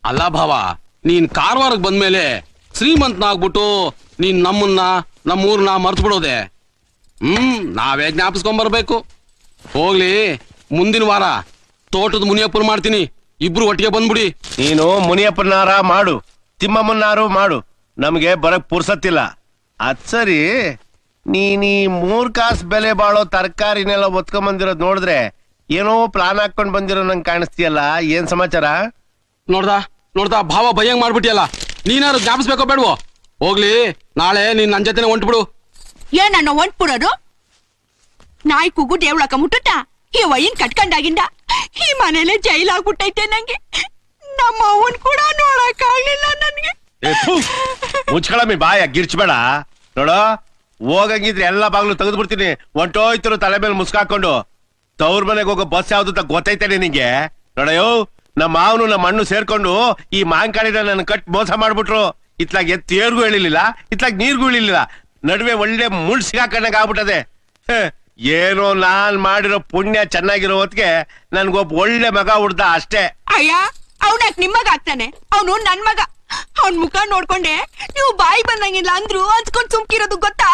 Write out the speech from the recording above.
ಅಲ್ಲ ಭಾವ, ನೀನ್ ಕಾರವಾರಕ್ಕೆ ಬಂದ್ಮೇಲೆ ಶ್ರೀಮಂತನಾಗ್ಬಿಟ್ಟು ನೀನ್ ನಮ್ಮೂರ್ನ ಮರ್ತು ಬಿಡೋದೆ. ನಾವೇ ಜ್ಞಾಪಿಸ್ಕೊಂಡ್ಬರ್ಬೇಕು. ಹೋಗ್ಲಿ, ಮುಂದಿನ ವಾರ ತೋಟದ ಮುನಿಯಪ್ಪನ ಮಾಡ್ತೀನಿ, ಇಬ್ರು ಒಟ್ಟಿಗೆ ಬಂದ್ಬಿಡಿ. ನೀನು ಮುನಿಯಪ್ಪನಾರ ಮಾಡು, ತಿಮ್ಮಮ್ಮನಾರು ಮಾಡು, ನಮ್ಗೆ ಬರಕ್ ಪುರ್ಸತ್ತಿಲ್ಲ. ಅದ್ ಸರಿ, ನೀ 3 ಕಾಸು ಬೆಲೆ ಬಾಳೋ ತರಕಾರಿನೆಲ್ಲ ಒತ್ಕೊಂಡ್ ನೋಡಿದ್ರೆ ಏನೋ ಪ್ಲಾನ್ ಹಾಕೊಂಡ್ ಬಂದಿರೋ ನಂಗೆ ಕಾಣಿಸ್ತೀಯಲ್ಲ, ಏನ್ ಸಮಾಚಾರ? ನೋಡ್ದಾ ಭಾವ ಭಯಂಗ್ ಮಾಡ್ಬಿಟ್ಟಿಯಲ್ಲ. ನೀನಾರು ಜ್ಞಾಪಿಸ್ಬೇಕೋ ಬೇಡವೋ? ಹೋಗ್ಲಿ, ನಾಳೆ ನೀನ್ ನನ್ ಜೊತೆನೆ ಹೊಂಟ್ಬಿಡು. ಏನನ್ನ ಹೊಂಟ್ಬಿಡೋದು? ನಾಯಿ ಕೂಗು ದೇವ್ಳಕ ಮುಟ್ಟುತ್ತಾ ಈ ವಯ್ಯನ್ ಕಟ್ಕೊಂಡಾಗಿಂದ ಈ ಮನೇಲೆ ಜೈಲಾಗ್ಬಿಟ್ಟೈತೆ. ನಂಗೆ ನಮ್ಮ ಅವನ್ ಕೂಡ ನೋಡಕ್ ಆಗ್ಲಿಲ್ಲ ನನ್ಗೆ. ಮುಚ್ಕೊಳಮ್ಮಿ ಬಾಯ, ಗಿರ್ಚ್ಬೇಡ. ನೋಡೋ, ಹೋಗಂಗಿದ್ರೆ ಎಲ್ಲಾ ಬಾಗ್ಲು ತೆಗೆದು ಬಿಡ್ತೀನಿ. ಹೊಂಟೋಯ್ತರು ತಲೆ ಮೇಲೆ ಮುಸ್ಕಾಕೊಂಡು. ತವ್ರ ಮನೆಗೆ ಹೋಗೋ ಬಸ್ ಯಾವ್ದು ಅಂತ ಗೊತ್ತೈತೇನೆ ನಿಂಗೆ? ನೋಡಯ್ಯೋ, ನಮ್ಮ ಮಾವನು ನಮ್ಮ ಮಣ್ಣು ಸೇರ್ಕೊಂಡು ಈ ಮಾಂಕಾಳಿನ ನನ್ನ ಕಟ್ ಮೋಸ ಮಾಡ್ಬಿಟ್ರು. ಇತ್ಲಾಗ ತೇರ್ಗೂ ಹೇಳಿಲ್ಲ, ಇತ್ಲಾಗ ನೀರ್ಗೂ ಇಳಿಲಿಲ್ಲ, ನಡುವೆ ಒಳ್ಳೆ ಮುಳ್ ಸಿಗಾಕೊಂಡಾಗ ಆಗ್ಬಿಟ್ಟದೆ. ಏನೋ ನಾನ್ ಮಾಡಿರೋ ಪುಣ್ಯ ಚೆನ್ನಾಗಿರೋ ಹೊತ್ತಿಗೆ ನನ್ಗೊಬ್ಬ ಒಳ್ಳೆ ಮಗ ಹುಡ್ದ ಅಷ್ಟೇ. ಅಯ್ಯ, ಅವನಾಕ್ ನಿಮ್ಮಗ ಆಗ್ತಾನೆ, ಅವನು ನನ್ ಮಗ. ಅವನ್ ಮುಖ ನೋಡ್ಕೊಂಡೆ ನೀವು ಬಾಯಿ ಬಂದಂಗಿಲ್ಲ ಅಂದ್ರು ಅನ್ಸ್ಕೊಂಡ್ ಸುಮ್ಕಿರೋದು ಗೊತ್ತಾ?